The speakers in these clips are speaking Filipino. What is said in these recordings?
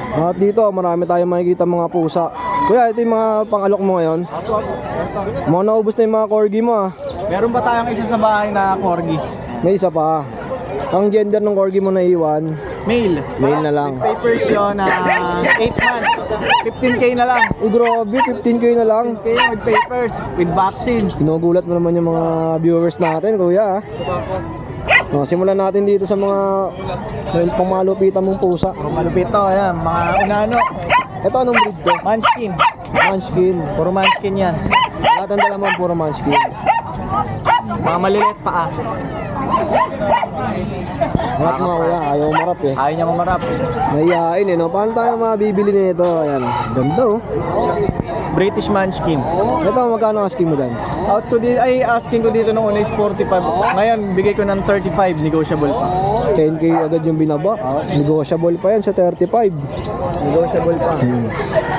At dito, marami tayong makikita mga pusa. Kuya, ito yung mga pang-alok mo ngayon. Mga naubos na yung mga corgi mo ah. Meron ba tayong isa sa bahay na corgi? May isa pa. Ang gender ng corgi mo na iwan, Male. male na lang. Papers yun na 8 months. 15K na lang. Grabe, 15k na lang. 15K with papers, with vaccine. Ginugulat mo naman yung mga viewers natin, kuya ah. Simulan natin dito sa mga pangmalupitan mong pusa. Malupit to, ayan, mga unano. Ito anong breed to? Munchkin. Munchkin. Puro munchkin yan. Lahat ng dala mo puro munchkin. Mga maliliit pa ah. Lahat mga kuya, ayaw umarap eh. Ayaw niya mamarap. Mahihain eh, no? Paano tayo mabibili nito? Ayan, ganda oh. British Munchkin. Ito, magkano asking mo dyan? Out ko dito, ay asking ko dito nung una is 45. Ngayon, bigay ko ng 35, negotiable pa. 10k agad yung binaba. Negotiable pa yan sa 35. Negotiable pa.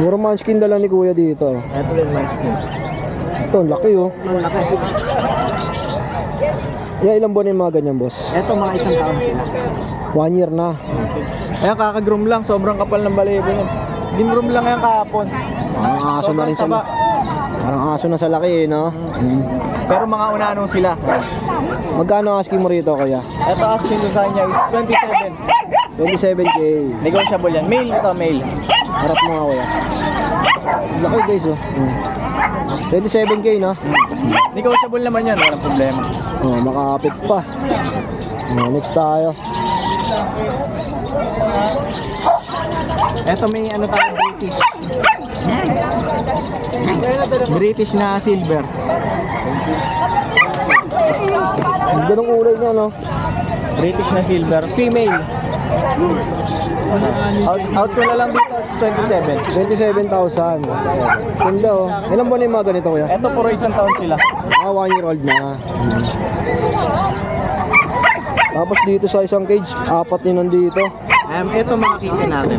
Puro munchkin dala ni kuya dito. Ito din Munchkin. Ito, laki oh. Ang laki. Yeah, ilang buwan yung mga ganyan, boss? Ito mga isang taon sila. 1 year na. Ayan, kakagroom lang. Sobrang kapal ng balahibo yan. Ginroom lang yan kahapon. Parang aso na rin sa taba. Parang aso na sa laki eh, no? Pero mga unanong sila. Magkano asking mo rito, kuya? Ito asking ko sa kanya is 27. 27k. Negotiable yan. Male ito, male. Harap mo nga, kuya. Laki guys, oh. 27k, no? Negotiable naman yan. Walang problema. Oh, makakapit pa. Next tayo. Ito may ano tayo, British. British na silver. Ganda ng kulay niya, no? British na silver. Female. Out ko na lang dito is 27. 27,000. Ganda, oh. Ilang buwan na yung mga ganito, kuya? Ito puro isang taon sila. 1 year old na. Tapos dito sa isang cage, 4 din nandito. Ito makikita natin.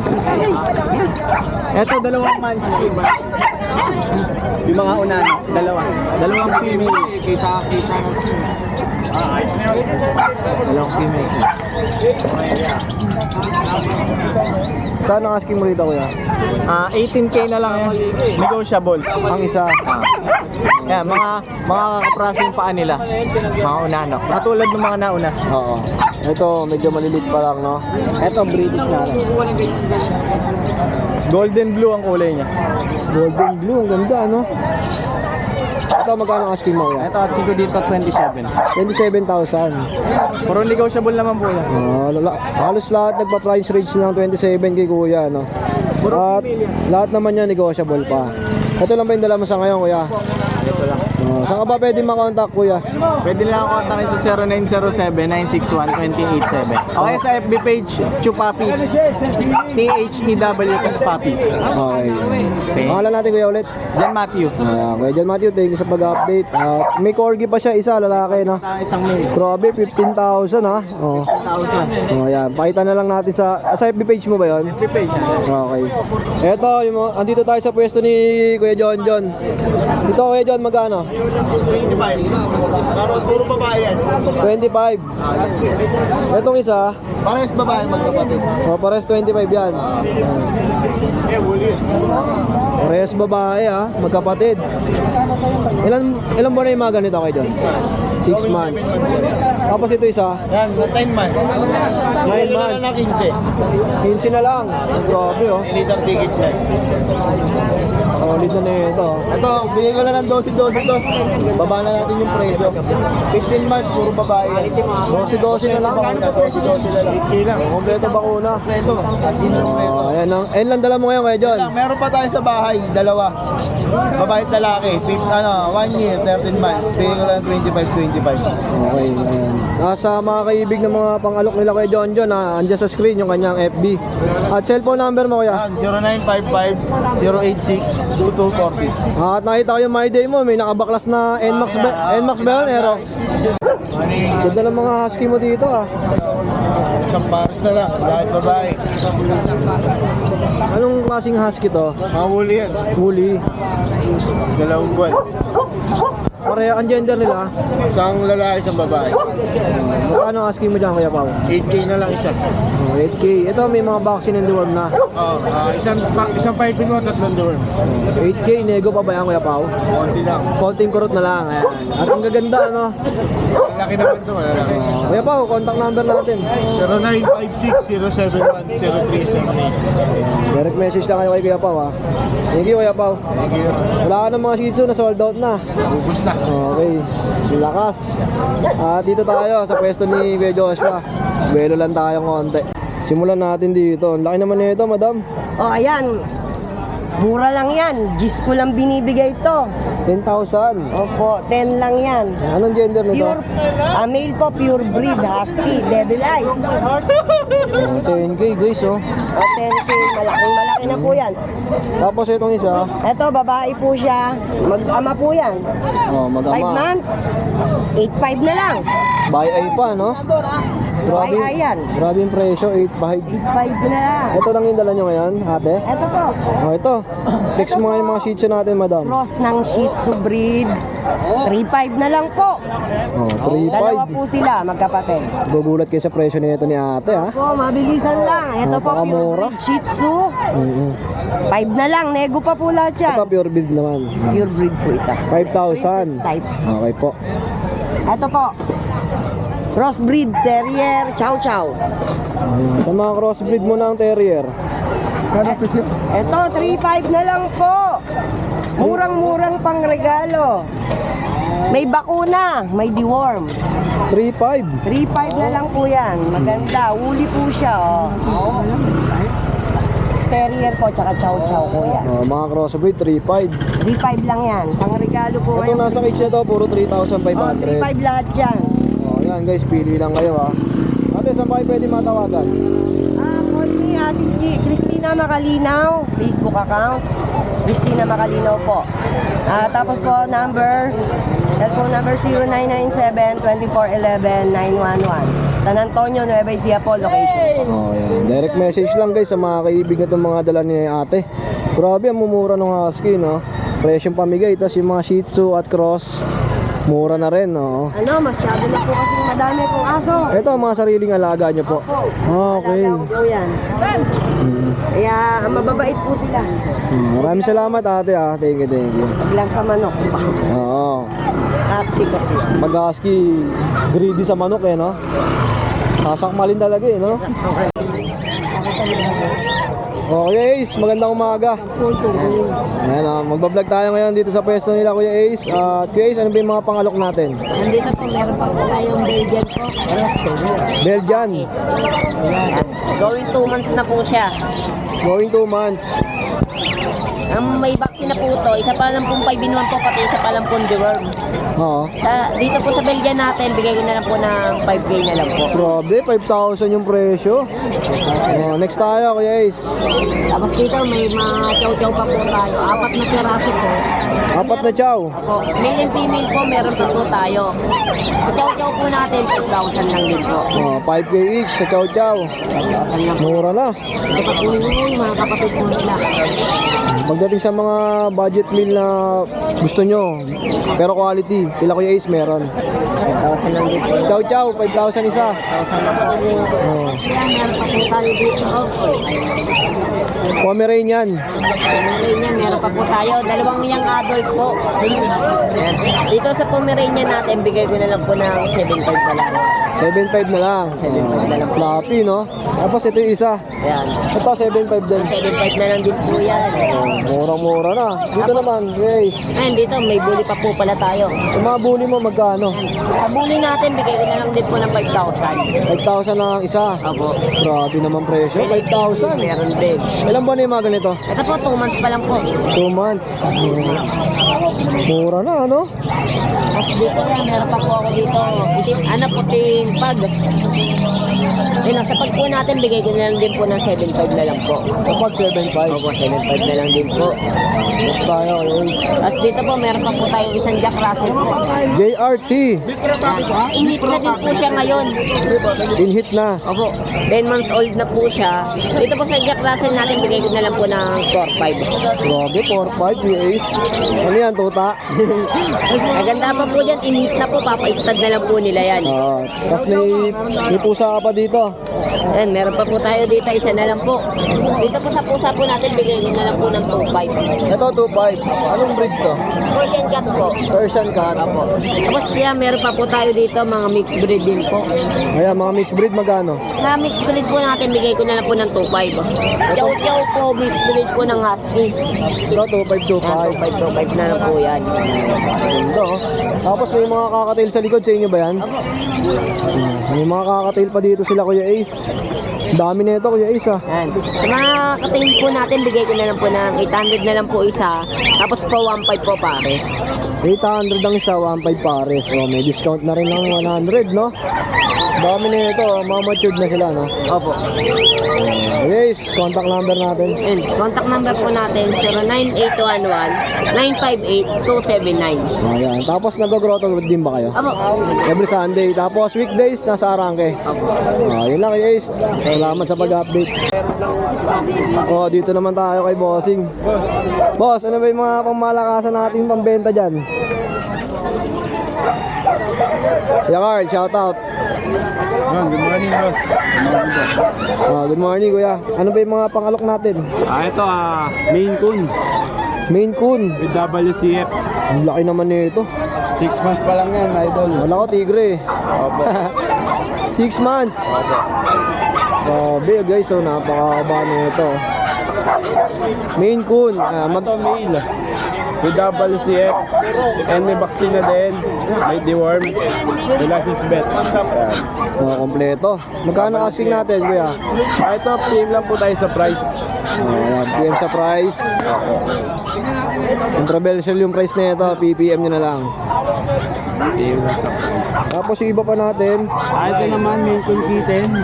Ito dalawang munchkin. Yung mga unano, dalawang female. Dalawang female. Saan ang asking mo rito, kuya? 18K na lang yan. Negotiable. Ang isa. Yan, mga kapraso yung paa nila. Mga unano. Katulad ng mga nauna. Oo. Ito, medyo malilit pa lang, no? Ito, British na lang. Golden blue ang kulay niya. Golden blue, ang ganda, no? Ito, magkano ang asking mo, kuya? Ito, asking ko dito 27. 27,000. Puro negotiable naman po yan. Halos lahat nagpa-price range ng 27k, kuya, no? At lahat naman yan negotiable pa. Ito lang ba yung dala mo sa ngayon, kuya? Ito lang. Saan ka ba pwede makontak, kuya? Pwede lang ako kontakin sa 0907-961-2087. Okay, sa FB page, Chupapis. THEW Puppies. Okay. Pangalan natin, kuya, ulit. John Matthew. Kuya John Matthew, thank you sa pag-update. At may corgi pa siya, isa, lalaki, no? Isang male. Grabe, 15,000 ha? Oo. 1,000. Yan. Pakita na lang natin sa FB page mo ba yun? FB page. Okay. Eto, andito tayo sa pwesto ni Kuya John. Dito, Kuya John, magkano? 25. Puro babae yan. 25. Etong isa, Parehas babae magkapatid. pares 25 yan. Parehas babae ha, magkapatid. Ilan buwan na yung mga ganito kay John? 6 months. Tapos ito isa, Yan, 10 months. 9 months. Na 15. 15 na lang. Grabe oh. Liter ticket siya. Solid na ito. Ito, bigyan ko lang ng 12 to. Baba na natin yung presyo. 15 months, puro babae. 12 na lang. 12 na lang. 15 lang. Kompleto bakuna. Kompleto. Ayan lang dala mo ngayon kay John. Meron pa tayo sa bahay, dalawa. Babae at lalaki. 1 year, 13 months. Bigyan ko lang 25. Okay, ayan. Nasa mga kaibig ng mga pang-alok nila kay John, andyan sa screen yung kanyang FB. At cellphone number mo, kuya? 0955-086-2246. At nakita ko yung My Day mo, may nakabaklas na NMAX ba yun, Aerox? Ganda ng mga husky mo dito ah. Isang pares na lang, lahat babae. Anong klaseng husky to? Mahuli yan. Huli. 2 buwan. Pareha ang gender nila. Isang lalaki, isang babae. Magkano ang husky mo dyan, Kuya Pao? 8K na lang isa. 8K. Ito may mga vaccine and deworm na. Isang 5 in 1, tatlong door. 8K, nego pa ba yan, Kuya Pao? Konti lang. Konting kurot na lang. Ayan. At ang gaganda, ano? Malaki naman ito, malalaki. Kuya Pao, contact number natin. 0956-071-0378. Direct message lang kayo kay Kuya Pao, ha? Thank you, Kuya Pao. Wala ka ng mga Shih Tzu na sold out na. Ubus na. Okay, lakas. At dito tayo sa pwesto ni Kuya Joshua. Belo lang tayo konti. Simulan natin dito. Ang laki naman nito, madam. Oh, ayan. Mura lang yan. Gis ko lang binibigay to. 10,000. Opo, 10 lang yan. Anong gender nito? Pure, male po, pure breed, husky, devil eyes. 10K guys, oh. O, 10K, malaki na po yan. Tapos itong isa, Ito, babae po siya. Mag-ama po yan. oh, 5 magama. months, 8.5 na lang. Buy ay pa, no? Grabe, Buy ay yan. grabe yung presyo, 8.5. 8.5 na lang. Ito lang yung dala nyo ngayon, ate. Ito po, Oh, ito. Fix mo nga yung mga Shih Tzu natin, madam. cross ng Shih Tzu breed. 3.5 na lang po. Oh, Dalawa 3.5. po sila, magkapatid. Gugulat kayo sa presyo nito ni ate, ha? Po, mabilisan lang. Ito po, pure Napakamura. breed Shih Tzu. Mm-hmm. 5 na lang, nego pa po lahat yan. Ito, pure breed naman. Pure breed po ito. 5,000. Princess type. Okay po. Ito po. Crossbreed, terrier, chow chow. Sa mga crossbreed mo na ang terrier. Ito, 3.5 na lang po. Murang-murang pang regalo. May bakuna, may deworm. 3.5. 3.5 na lang po yan. Maganda, uli po siya. Oh. Terrier po, tsaka chow chow po yan. Oh, mga crossbreed, 3.5. 3.5 lang yan. Pang regalo po Ito nasa cage na to, puro Oh, 3,500. 3.5 lahat dyan. Oh, yan guys, pili lang kayo, ha. Ate, saan ba kayo pwede matawagan? Call me Ate G. Christina Macalinaw, Facebook account. Christina Macalinaw po. Tapos po, cellphone number 0997-2411-911. San Antonio, Nueva Ecija po, location. Oh, yan. Direct message lang guys sa mga kaibigan itong mga dala ni ate. Grabe, ang mumura ng husky, no? Presyong pamigay, tas yung mga Shih Tzu at cross, mura na rin, no? Masyado na po kasing madami kong aso. Ito, ang mga sariling alaga nyo po. Ah, okay. Alaga ko po yan. Kaya, mababait po sila. Maraming salamat ate, ha. Thank you, thank you. Pag lang sa manok. Oo. Husky kasi. Pag husky, greedy sa manok, eh, no? Sasakmalin talaga, eh, no? Okay, Ace, magandang umaga. Ayan, magbablog tayo ngayon dito sa pwesto nila, Kuya Ace. Kuya Ace, ano ba yung mga pangalok natin? Nandito po, meron pa po tayong Belgian po. Belgian, Going 2 months na po siya. going 2 months. May vaccine na po ito. Isa pa lang pong 5 in 1 po, pati isa pa lang pong deworm. Oo. Dito po sa Belgian natin, bigay ko na lang po ng 5K na lang po. Grabe, 5,000 yung presyo. Next tayo, Kuya Ace. Tapos dito may mga chow-chow pa po tayo. 4 na piraso po. 4 na chow. Opo. Male and female po, meron pa po tayo. Sa chow-chow po natin, 2,000 lang din po. 5K each sa chow chow. Mura na. Ito pa po yung mga kapatid po nila. Pagdating sa mga budget meal na gusto nyo, pero quality, pila Kuya Ace meron. 2,000 lang din po. Chow chow, 5,000 isa. Oh. Yan, meron pa po tayo dito. Pomeranian. Pomeranian, meron pa po tayo. Dalawang young adult po. Ayan. Dito sa Pomeranian natin, bigay ko na lang po ng 7.5 na lang. 7.5 na lang. 7.5 na lang po. Floppy, no? Tapos ito yung isa. Ayan. Ito, 7.5 din. 7.5 na lang din po yan. Murang-mura na. Dito naman, guys. Ayun, dito may bully pa po pala tayo. Yung mga bully mo, magkano? Sa bully natin, bigay ko na lang din po ng 5,000. 5,000 lang ang isa. Apo. Grabe naman presyo. 5,000. Meron din. Ilang buwan na yung mga ganito? Ito po, 2 months pa lang po. 2 months. Mura na, ano? Tapos dito yan, meron pa po ako dito. Puting pag. Ayun, sa pag po natin, bigay ko na lang din po ng 7.5 na lang po. Kapag 7.5. Opo, 7.5 na lang din po. Next tayo, guys. Tapos dito po, meron pa po tayong isang Jack Russell po. JRT. Inhit na din po siya ngayon. In hit na. Opo, 10 months old na po siya. Dito po sa Jack Russell natin, bigay ko na lang po ng 4.5. Grabe, 4.5 Ace. Ano yan, tuta? Maganda pa po dyan, inhit na po, papa-stud na lang po nila yan. Tapos may pusa ka pa dito. Ayan, meron pa po tayo dito, isa na lang po. Dito po sa pusa po natin, bigay ko na lang po ng 2.5. Ito, 2.5. Anong breed to? Persian cat po. Persian cat. Tapos yan, meron pa po tayo dito, mga mixed breed din po. Ayan, mga mixed breed, magkano? Sa mixed breed po natin, bigay ko na lang po ng 2.5. Chow chow po, mixed breed po ng husky. Ito, 2.5, 2.5. 2.5 na lang po yan. Ganda, oh. Tapos may mga kakatail sa likod, sa inyo ba yan? May mga kakatail pa dito sila, Kuya Ace. Dami na ito, Kuya Ace, ah. Yan. Sa mga katingin po natin, bigay ko na lang po ng 800 na lang po isa. Tapos po 1.5 po pares. 800 ang isa, 1.5 pares. Oh, may discount na rin ng 100, no? Dami na ito, oh. Mga matured na sila, no? Opo. Kuya Ace, contact number natin. And contact number po natin 09811-958-279. Ayan. Tapos nag-grotto din ba kayo? Opo. Every Sunday. Tapos weekdays, nasa Arangke. Opo. Yun lang, Kuya Ace. Salamat sa pag-update. Oh, dito naman tayo kay Bossing. Boss, ano ba yung mga pangmalakasan natin pambenta dyan? Kuya Carl, shout out. Good morning, boss. Good morning, Kuya. Ano ba yung mga pangalok natin? Ito, Maine Coon Maine Coon. with WCF. Ang laki naman nito. 6 months pa lang yan, idol. Wala ko, tigre. Opo. 6 months. Grabe, guys. So, napakaba na ito. Maine Coon. Ito, male with WCF. And may vaccine na din. May deworm. May license bet. Ayan. Kompleto. Magkano asking natin, Kuya? Ito, PM lang po tayo sa price. Ayan, PM sa price. Controversial yung price na ito. PPM nyo na lang. PM lang sa price. Tapos yung iba pa natin. Ito naman, Maine Coon kitten.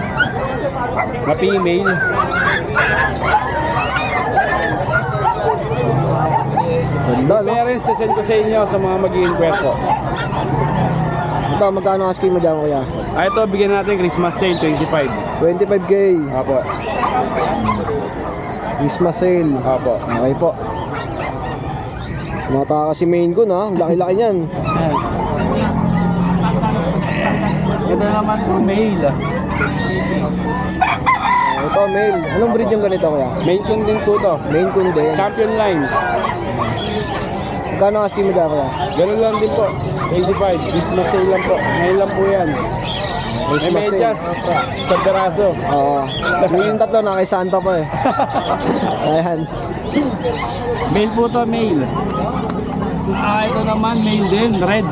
Ma-female. Ganda, no? Parents, sasend ko sa inyo sa mga mag-i-inquire po. Ito, magkano asking mo dyan, Kuya? Ito, bigyan natin Christmas sale, 25. 25K. Apo. Christmas sale. Apo. Okay po. Mata kasi Maine Coon, ha? Ang laki-laki niyan. Ito naman po, male. Ito, male. Anong breed yung ganito, Kuya? Maine Coon din po to. Maine Coon din. Champion line. Magkano asking mo dyan, Kuya? Ganun lang din po. 25. Christmas sale lang po. Ngayon lang po yan. May Christmas sale. medyas. Sa peraso. Oo. Yung tatlo na kay Santa pa eh. Ayan. Male po to, male. Ito naman, male din. Red.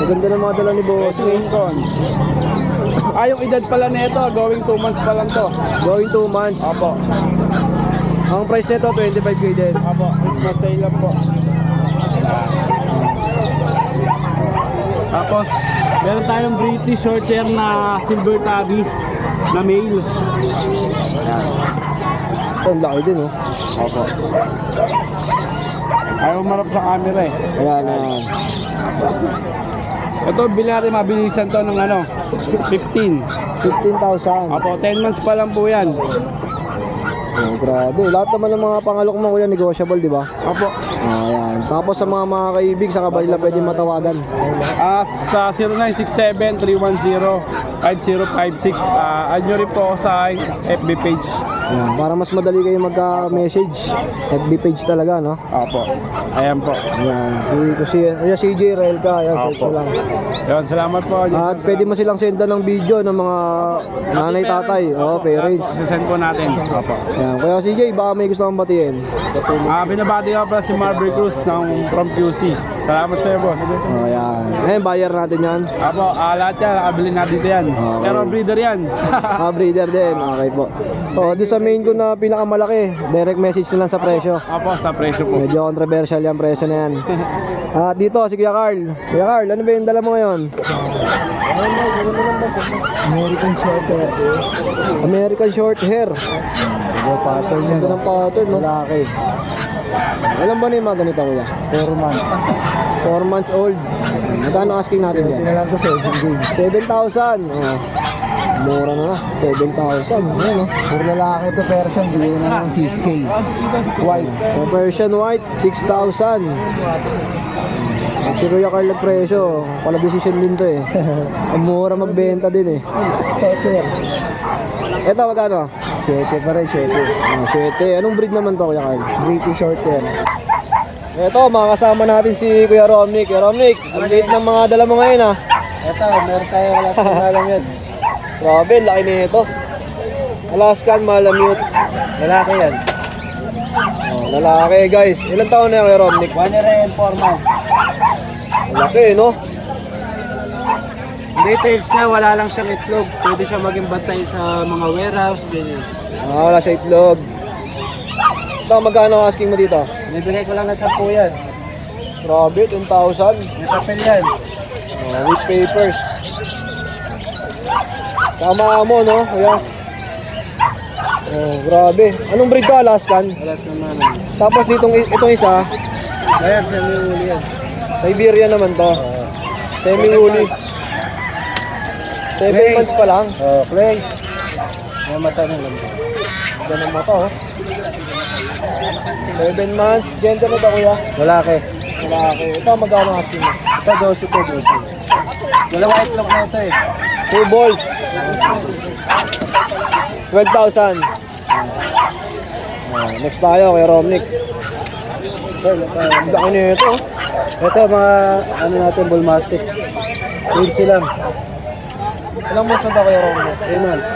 Maganda ng mga dala ni Boss. Maine Coon. Yung edad pala nito, going 2 months pa lang to. Going 2 months. Apo. Ang price nito, 25K din. Apo. Christmas sale lang po. Tapos, meron tayong British short hair na silver tabby na male. Ito, ang laki din, oh. Opo. Ayaw marap sa camera eh. Ayan, ayan. Ito, bilhin natin mabilisan to ng 15. 15,000. Opo, 10 months pa lang po yan. Oh, grabe. Lahat naman ng mga pangalok mo, Kuya, negotiable, di ba? Opo. Ayan. Tapos sa mga kaibig, sa kabalila pwede matawagan. Sa 0967-310-5056. Add nyo rin po ako sa aking FB page. Ayan. Para mas madali kayo magka-message. FB page talaga, no? Opo. Ayan po. Ayan. Ayan, CJ Relka. Ayan, search Opo. mo lang. Yun, salamat po. At pwede mo silang senda ng video ng mga nanay, tatay. Oh, parents. Sisend po natin. Opo. Ayan. Kaya CJ, baka may gusto kang batiin. Binabati ko pala si Marbury Cruz from QC. Salamat sa iyo, boss. Oh, ayan. Ayan, buyer natin yan. Apo, lahat yan, nakabili natin dito yan. Okay. Pero breeder yan. Breeder din. Okay po. So, doon sa main ko na pinakamalaki, direct message na lang sa presyo. Apo, sa presyo po. Medyo controversial yung presyo na yan. At dito, si Kuya Carl. Kuya Carl, ano ba yung dala mo ngayon? American short hair. American short hair. Pattern yan. Ito ng pattern, no? Malaki. Alam ba na yung mga ganito, Kuya? 4 months. 4 months old. Magkano asking natin Hindi yan? na lang to 7,000. Oh. Mura na. 7,000. Ayan, no? Puro lalaki to Persian, bigyan na ng 6K. White. So, Persian white, 6,000. Si Kuya Carl nagpresyo, pala decision din to eh. Ang mura magbenta din eh. Ito magkano? 7 pa rin, 7. 7. Anong breed naman to Kuya Carl? British Shorter. Ito, makakasama natin si Kuya Romnick. Kuya Romnick, ang liit ng mga dala mo ngayon ah. Ito, meron tayo Alaskan Malamute. Grabe, laki nito. Alaskan Malamute. Lalaki yan. Oh, lalaki guys. Ilang taon na yan Kuya Romnick? 1 year and 4 months. Laki no? Details niya, wala lang siyang itlog. Pwede siya maging bantay sa mga warehouse, ganyan. Wala siya itlog. Ito, magkano asking mo dito? Bibigay ko lang na 10 yan. Grabe, 10,000. May papel yan. With papers. Tama mo, no? Kuya. Oh, grabe. Anong breed ka, Alaskan? Alaskan Malamute. Tapos itong isa, Ayan, semi-uli yan. Siberian naman to. Semi-uli. 7 Clay. months pa lang. Clay. May mata na lang. Ganun mo to, oh. 7 months. Gender na to, kuya. Lalaki. Lalaki. Ito, magkano asking mo? Ito, 12 to, 12. Dalawa itlog na ito eh. 2 balls. 12,000. Next tayo, Kuya Romnick. Ang laki nito, oh. Ito, mga ano natin, bull mastiff. 15 lang. Ilang months na to, Kuya Romnick? 3 months.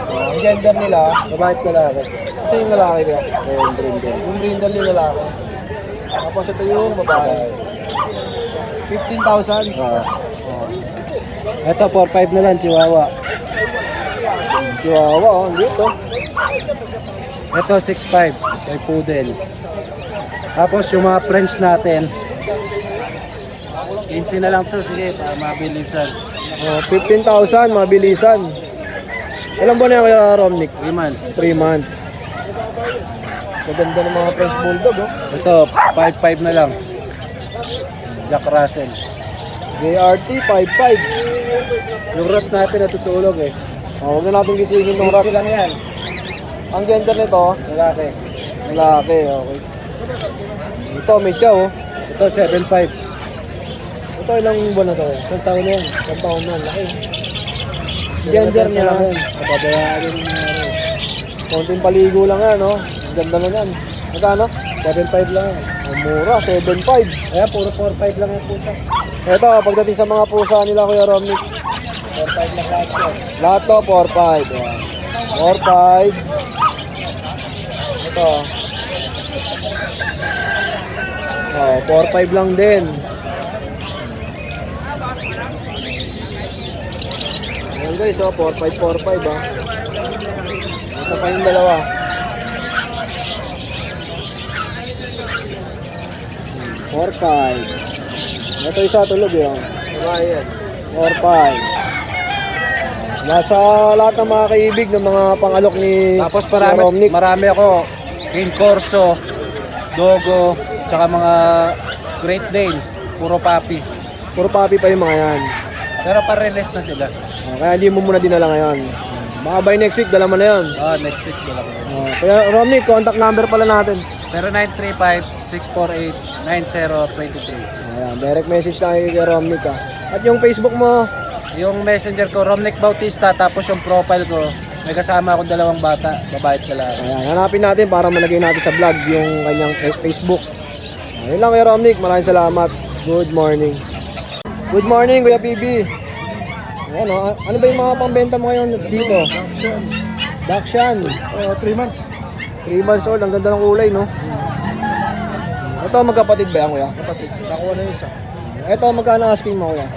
Ang gender nila, Babae at lalaki. kasi yung lalaki kaya. Yung brindle. Yung brindle yung lalaki. Tapos ito yung babae. 15,000. Ito, 4-5 na lang, Chihuahua. Chihuahua, oh. Ang dito. Ito, 6'5", kay Poodle. Tapos yung mga French natin, 15 na lang to, sige, para mabilisan. Oh, 15,000, mabilisan. Ilan ba na yan, Kuya Romnick? 3 months. 3 months. Maganda ng mga French Bulldog, oh. Ito, 5'5 na lang. Jack Russell. JRT, 5'5". Yung rat natin natutulog eh. Oh, huwag na natin gisingin ng rock. 15 lang yan. Ang gender nito, Lalaki. lalaki, okay. Ito, may chow, oh. Ito, 7'5". Ito, ilang buwan na to? Isang taon na yan. Isang taon na, laki. Gender niya, Nababayaan yung konting paligo lang yan, no? Ang ganda na yan. Magkano? 7'5 lang yan. Ang mura, 7'5". Kaya puro 4'5 lang yung puta. Ito, pagdating sa mga pusa nila, Kuya Romnick, 4'5 lang lahat yan. lahat to, 4'5". Ayan. 4'5". Ito. Oh, 4'5 lang din. Ayan guys, oh, 4'5", 4'5", ah. Ito pa yung dalawa. 4'5". Ito isa tulog eh, oh. Ayan. 4'5". Nasa lahat ng mga kaibig ng mga pangalok ni Tapos Kuya Romnick. marami ako. King Corso, Dogo, tsaka mga Great Dane. Puro papi. Puro papi pa yung mga yan. Pero pa-release na sila. Kaya hindi mo muna dinala ngayon. Baka by next week, dala mo na yun. Next week wala ko. Kaya Romnick, contact number pala natin. 0935-648-9023. Ayan, direct message lang kay Romnick, ah. At yung Facebook mo, Yung messenger ko, Romnick Bautista, tapos yung profile ko, may kasama akong 2 bata, babae at lalaki. ayan, hanapin natin para malagay natin sa vlog yung kanyang Facebook. Ayun lang kay Romnick, maraming salamat. Good morning. Good morning, Kuya PB. Ayan, oh. Ano ba yung mga pambenta mo ngayon dito? Dakshan. 3 months. 3 months old, ang ganda ng kulay, no? Ito, magkapatid ba yan, Kuya? Kapatid, nakuha na isa. Ito, magkano asking mo, Kuya?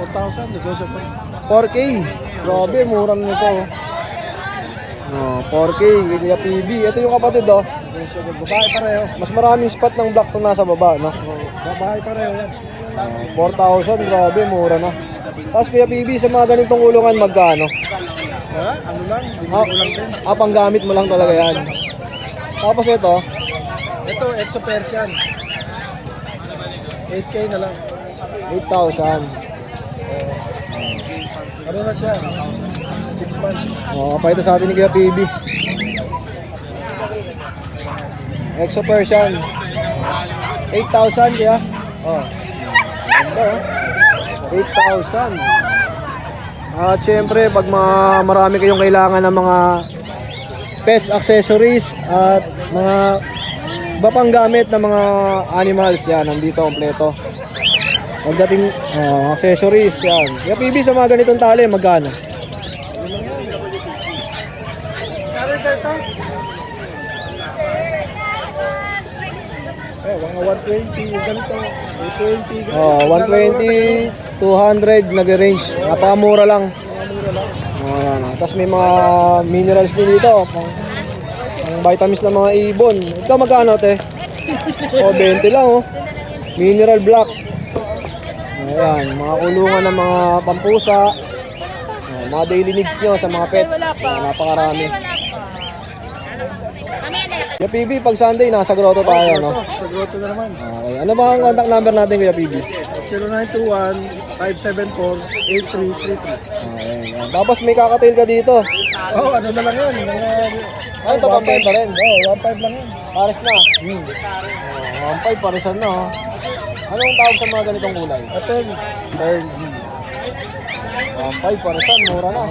4,000, negosyo pa. 4K. Grabe, murang nito. Oh, 4K, Kuya PB. Ito yung kapatid, oh. Negosyo pa. Babae pareho. Mas maraming spot ng black to nasa baba, no? Babae pareho yan. 4,000, grabe, mura na. Tapos Kuya PB, sa mga ganitong kulungan, magkano? Ano lang, bigyan ko lang din. Panggamit mo lang talaga yan. Tapos ito, Ito, Exo Persian. 8K na lang. 8,000. Ano na siya? 6 months. Oh, pakita sa atin ni Kuya PB. Exo Persian. 8,000 kaya? Oh. Ito, 8,000. At syempre, pag marami kayong kailangan ng mga pets, accessories, at mga iba pang gamit ng mga animals, yan, nandito kompleto. Pagdating, accessories, yan. Kuya PB, sa mga ganitong tali, magkano? Mga 120, ganito. 220, Oh, 120, 200 nag-range. Napakamura lang. Ayan. Tapos may mga minerals din dito. Pang vitamins ng mga ibon. Ito magkano, te? Oh, 20 lang, oh. Mineral block. Ayan, mga kulungan ng mga pampusa. Ayan, mga daily needs nyo sa mga pets. Ayan, napakarami. Kuya PB, pag Sunday, nasa grotto tayo, no? Sa grotto na naman. Okay. Ano ba ang contact number natin, Kuya PB? 0921-574-8333. Okay. Yan. Tapos may kakatail ka dito. Oh, ano na lang yun? Ano ito, pambenta rin? Oh, 1.5 lang yun. Pares na. 1.5, paresan na, oh. Anong tawag sa mga ganitong kulay? Atel. Third. 1.5, paresan, mura na.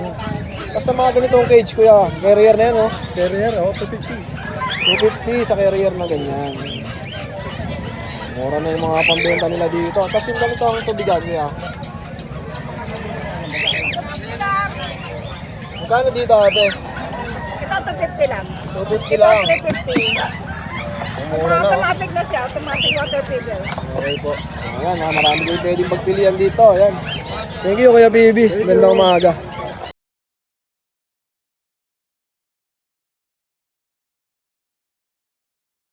Tapos sa mga ganitong cage, kuya, carrier na yan, oh. Terrier, oh, 250. 250 sa carrier na ganyan. Mura na yung mga pambenta nila dito. Tapos yung ganito ang tubigan niya. Magkano dito, ate? Ito, 250 lang. 250 lang. 350. Mura na, oh. Automatic na siya, automatic water feeder. Okay po. Ayan, marami kayo pwedeng pagpilian dito. Ayan. Thank you, Kuya Bibi. Gandang umaga.